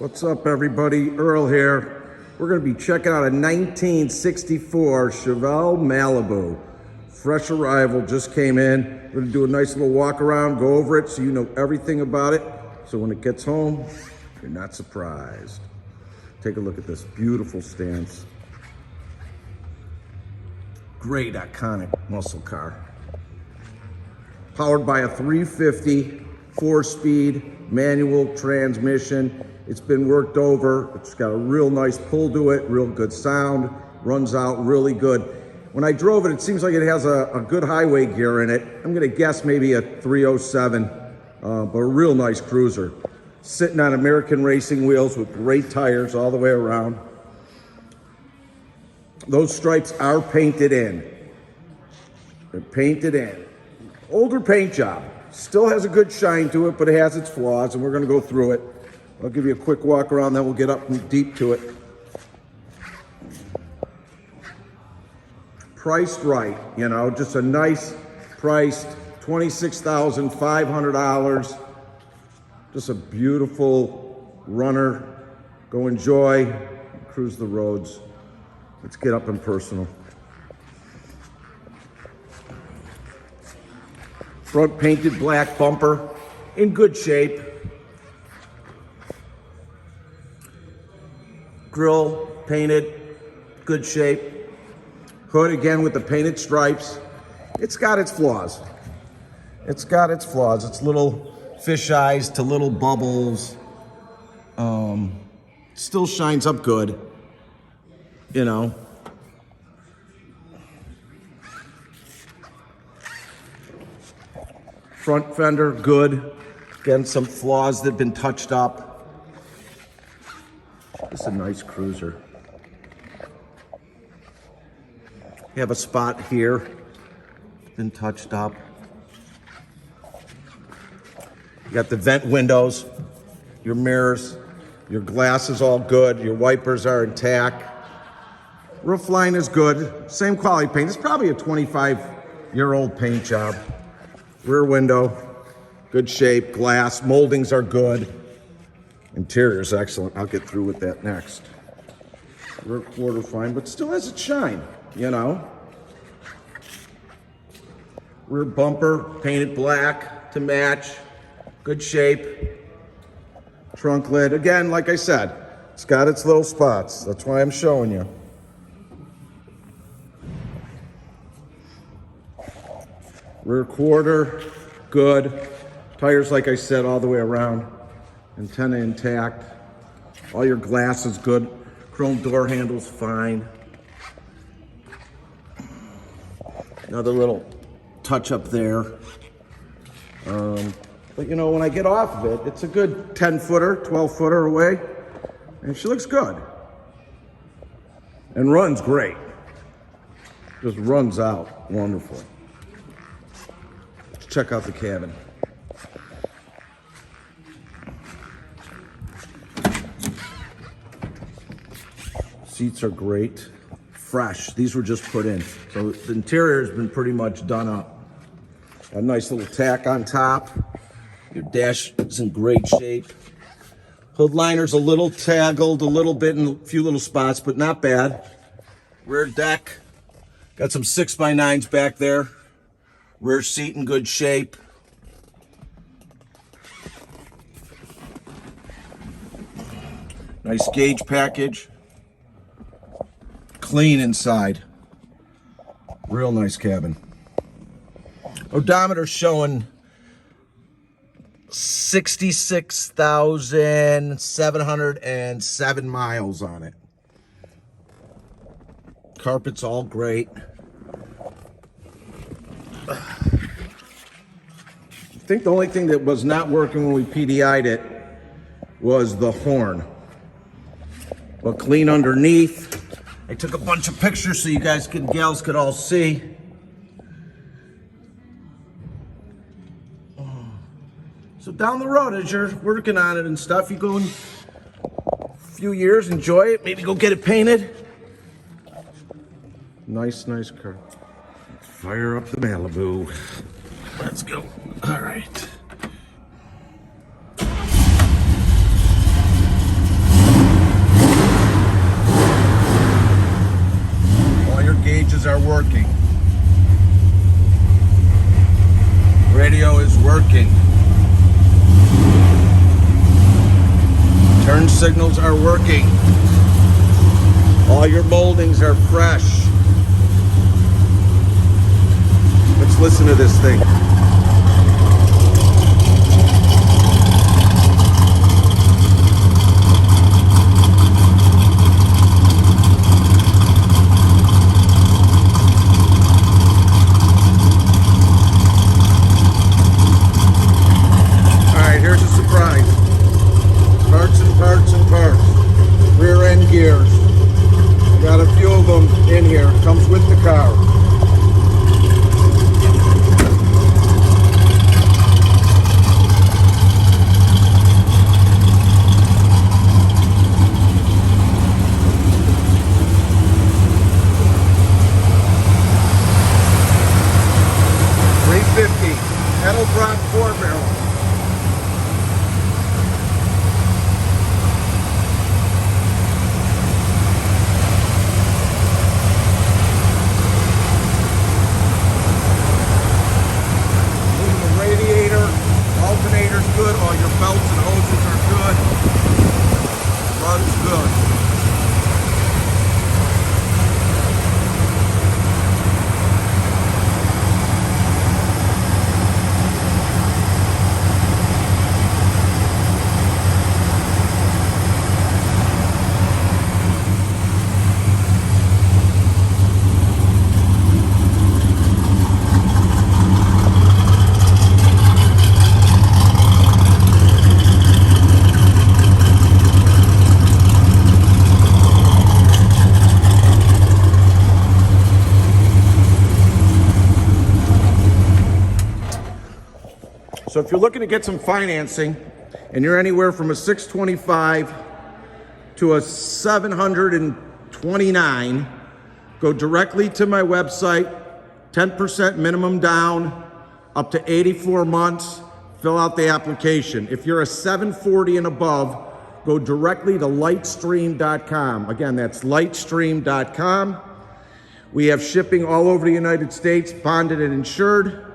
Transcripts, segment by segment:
What's up, everybody? Earl here. We're going to be checking out a 1964 Chevelle Malibu. Fresh arrival, just came in. We're going to do a nice little walk around, go over it so you know everything about it. So when it gets home, you're not surprised. Take a look at this beautiful stance. Great, iconic muscle car. Powered by a 350 4-speed manual transmission. It's been worked over. It's got a real nice pull to it, real good sound, runs out really good. When I drove it, it seems like it has a good highway gear in it. I'm gonna guess maybe a 307, but a real nice cruiser. Sitting on American racing wheels with great tires all the way around. Those stripes are painted in. They're painted in. Older paint job. Still has a good shine to it, but it has its flaws, and we're gonna go through it. I'll give you a quick walk around, then we'll get up and deep to it. Priced right, you know, just a nice priced $26,500. Just a beautiful runner. Go enjoy, cruise the roads. Let's get up and personal. Front painted black bumper, in good shape. Grille painted, good shape. Hood again with the painted stripes. It's got its flaws. It's got its flaws. It's little fish eyes to little bubbles. Still shines up good, you know. Front fender, good. Again, some flaws that have been touched up. It's a nice cruiser. You have a spot here, been touched up. You got the vent windows, your mirrors, your glass is all good, your wipers are intact. Roof line is good, same quality paint. It's probably a 25-year-old paint job. Rear window, good shape, glass, moldings are good. Interior is excellent. I'll get through with that next. Rear quarter fine, but still has its shine, you know. Rear bumper painted black to match, good shape. Trunk lid, again, like I said, it's got its little spots. That's why I'm showing you. Rear quarter, good. Tires, like I said, all the way around. Antenna intact. All your glass is good. Chrome door handles fine. Another little touch up there. But you know, when I get off of it, it's a good 10-footer, 12-footer away. And she looks good. And runs great. Just runs out wonderful. Let's check out the cabin. Seats are great, fresh. These were just put in. So the interior has been pretty much done up. A nice little tack on top. Your dash is in great shape. Hood liner's a little taggled, a little bit in a few little spots, but not bad. Rear deck, got some 6x9s back there. Rear seat in good shape. Nice gauge package. Clean inside. Real nice cabin. Odometer showing 66,707 miles on it. Carpet's all great. I think the only thing that was not working when we PDI'd it was the horn. But clean underneath. I took a bunch of pictures so you guys gals could all see. So down the road, as you're working on it and stuff, you go in a few years, enjoy it, maybe go get it painted. Nice, nice car. Let's fire up the Malibu. Let's go. All right. signals are working. All your moldings are fresh. Let's listen to this thing. Here's a surprise. Parts and parts and parts. Rear end gears. Got a few of them in here. Comes with the car. $350. Kettle Brock 4-barrel. Alternator's good, all your belts and hoses are good. Runs good. So if you're looking to get some financing and you're anywhere from a 625 to a 729, go directly to my website, 10% minimum down, up to 84 months, fill out the application. If you're a 740 and above, go directly to lightstream.com. Again, that's lightstream.com. We have shipping all over the United States, bonded and insured.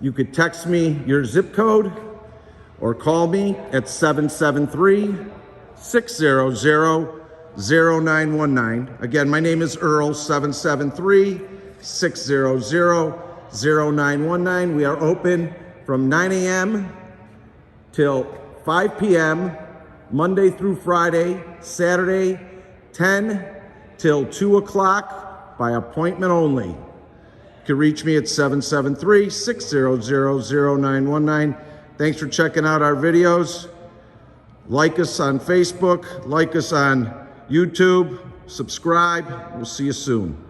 You could text me your zip code or call me at 773-600-0919. Again, my name is Earl, 773-600-0919. We are open from 9 a.m. till 5 p.m., Monday through Friday, Saturday, 10 till 2 o'clock by appointment only. You can reach me at 773-600-0919. Thanks for checking out our videos. Like us on Facebook, like us on YouTube, subscribe. We'll see you soon.